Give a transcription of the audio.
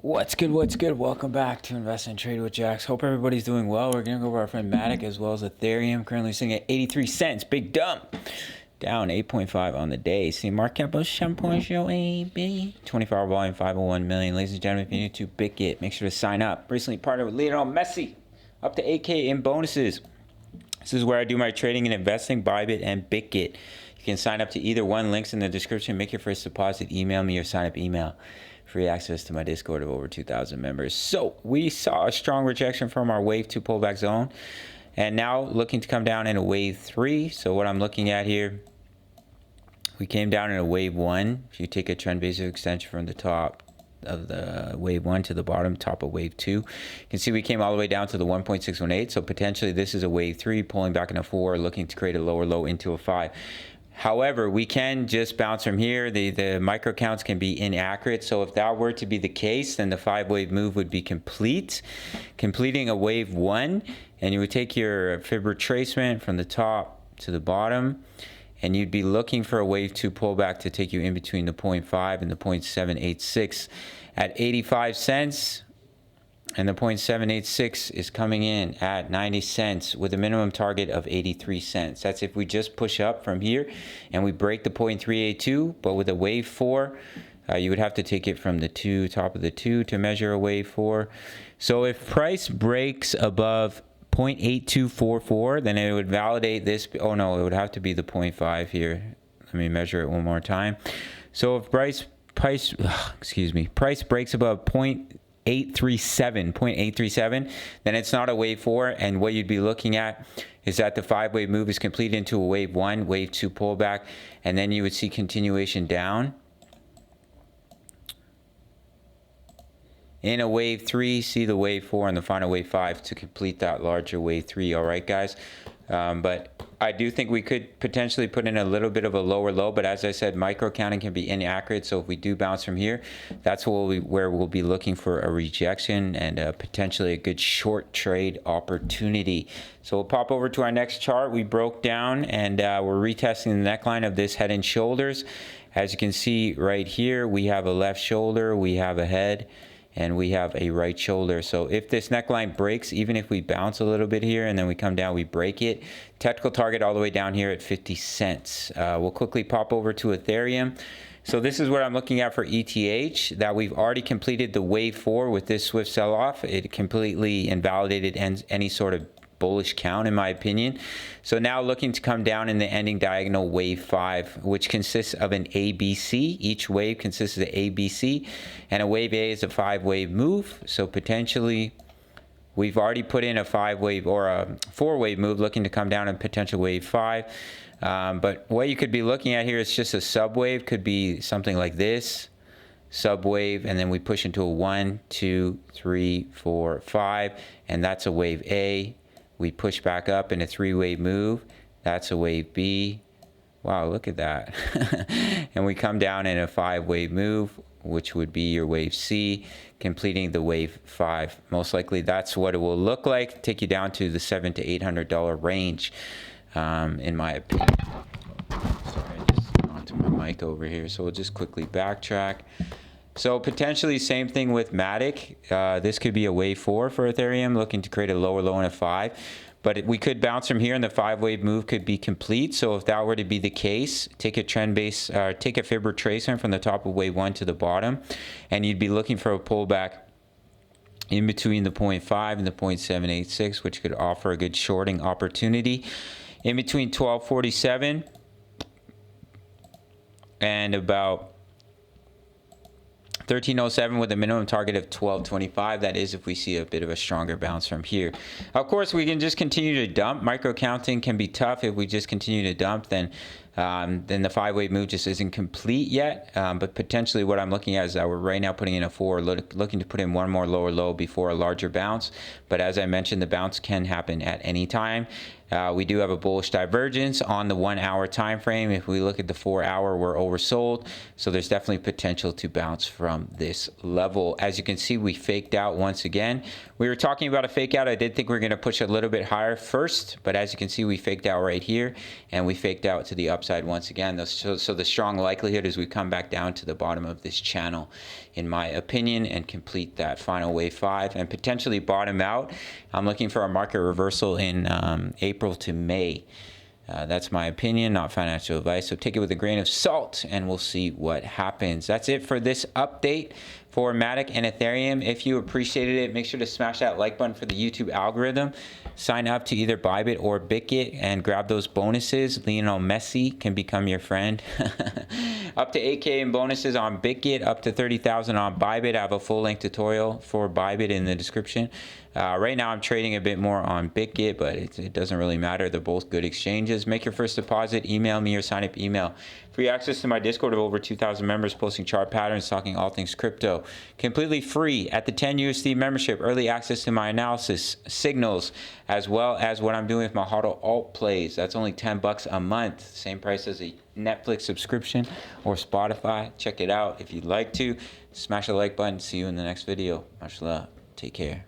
What's good? What's good? Welcome back to Invest and Trade with Jax. Hope everybody's doing well. We're going to go over our friend Matic as well as Ethereum. Currently sitting at 83 cents. Big dump. Down 8.5 on the day. See market cap of 7.08. 24-hour volume 501 million. Ladies and gentlemen, if you're new to Bitkit, make sure to sign up. Recently partnered with Lionel Messi. Up to 8K in bonuses. This is where I do my trading and investing, Bybit and Bitkit. You can sign up to either one. Links in the description. Make your first deposit. Email me or sign up email. Free access to my Discord of over 2,000 members. So we saw a strong rejection from our wave 2 pullback zone, and now looking to come down in a wave 3. So what I'm looking at here, we came down in a wave 1. If you take a trend basis extension from the top of the wave 1 to the bottom, top of wave 2, you can see we came all the way down to the 1.618. So potentially this is a wave 3 pulling back in a 4, looking to create a lower low into a 5. However, we can just bounce from here. The micro counts can be inaccurate. So if that were to be the case, then the 5-wave move would be completing a wave 1. And you would take your fib retracement from the top to the bottom. And you'd be looking for a wave 2 pullback to take you in between the 0.5 and the 0.786 at 85 cents. And the 0.786 is coming in at 90 cents with a minimum target of 83 cents. That's if we just push up from here and we break the 0.382. But with a wave 4, you would have to take it from the top of the 2 to measure a wave 4. So if price breaks above 0.8244, then it would validate this. Oh no, it would have to be the 0.5 here. Let me measure it one more time. So if price breaks above 0.837, then it's not a wave 4, and what you'd be looking at is that the 5-wave move is completed into a wave 1, wave 2 pullback, and then you would see continuation down. In a wave 3, see the wave 4 and the final wave 5 to complete that larger wave 3. All right, guys. But I do think we could potentially put in a little bit of a lower low, but as I said, micro counting can be inaccurate. So if we do bounce from here, that's where we'll be looking for a rejection and potentially a good short trade opportunity. So we'll pop over to our next chart. We broke down and we're retesting the neckline of this head and shoulders. As you can see right here, we have a left shoulder, we have a head, and we have a right shoulder. So if this neckline breaks, even if we bounce a little bit here and then we come down, we break it. Technical target all the way down here at 50 cents. We'll quickly pop over to Ethereum. So this is what I'm looking at for ETH, that we've already completed the wave 4 with this swift sell-off. It completely invalidated any sort of bullish count, in my opinion. So now looking to come down in the ending diagonal wave 5, which consists of an ABC. Each wave consists of ABC, and a wave A is a 5-wave move. So potentially we've already put in a 5-wave or a 4-wave move looking to come down in potential wave 5. But what you could be looking at here is just a subwave. Could be something like this, subwave, and then we push into a 1, 2, 3, 4, 5, and that's a wave A. We push back up in a 3-wave move. That's a wave B. Wow, look at that. And we come down in a 5-wave move, which would be your wave C, completing the wave 5. Most likely that's what it will look like. Take you down to the $700 to $800 range, in my opinion. Sorry, I just onto my mic over here. So we'll just quickly backtrack. So potentially same thing with Matic. This could be a wave 4 for Ethereum, looking to create a lower low and a 5. But we could bounce from here and the 5-wave move could be complete. So if that were to be the case, take a trend base, take a fib retracement from the top of wave 1 to the bottom, and you'd be looking for a pullback in between the 0.5 and the 0.786, which could offer a good shorting opportunity. In between 1247 and about 1307 with a minimum target of 1225. That is if we see a bit of a stronger bounce from here. Of course, we can just continue to dump. Micro counting can be tough. If we just continue to dump, then the 5-wave move just isn't complete yet. But potentially what I'm looking at is that we're right now putting in a 4, looking to put in one more lower low before a larger bounce. But as I mentioned, the bounce can happen at any time. We do have a bullish divergence on the 1-hour time frame. If we look at the 4-hour, we're oversold. So there's definitely potential to bounce from this level. As you can see, we faked out once again. We were talking about a fake out. I did think we were going to push a little bit higher first, but as you can see, we faked out right here, and we faked out to the upside upside once again. So the strong likelihood is we come back down to the bottom of this channel, in my opinion, and complete that final wave 5 and potentially bottom out. I'm looking for a market reversal in April to May. That's my opinion, not financial advice. So take it with a grain of salt and we'll see what happens. That's it for this update for Matic and Ethereum. If you appreciated it, make sure to smash that like button for the YouTube algorithm. Sign up to either Bybit or BitGet and grab those bonuses. Lionel Messi can become your friend. Up to 8K in bonuses on BitGet, up to 30,000 on Bybit. I have a full-length tutorial for Bybit in the description. Right now I'm trading a bit more on BitGet, but it doesn't really matter. They're both good exchanges. Make your first deposit, email me or sign up email. Free access to my Discord of over 2,000 members posting chart patterns, talking all things crypto. Completely free at the 10 USD membership. Early access to my analysis, signals, as well as what I'm doing with my HODL alt plays. That's only 10 bucks a month. Same price as a Netflix subscription or Spotify. Check it out if you'd like to. Smash the like button. See you in the next video. Much love. Take care.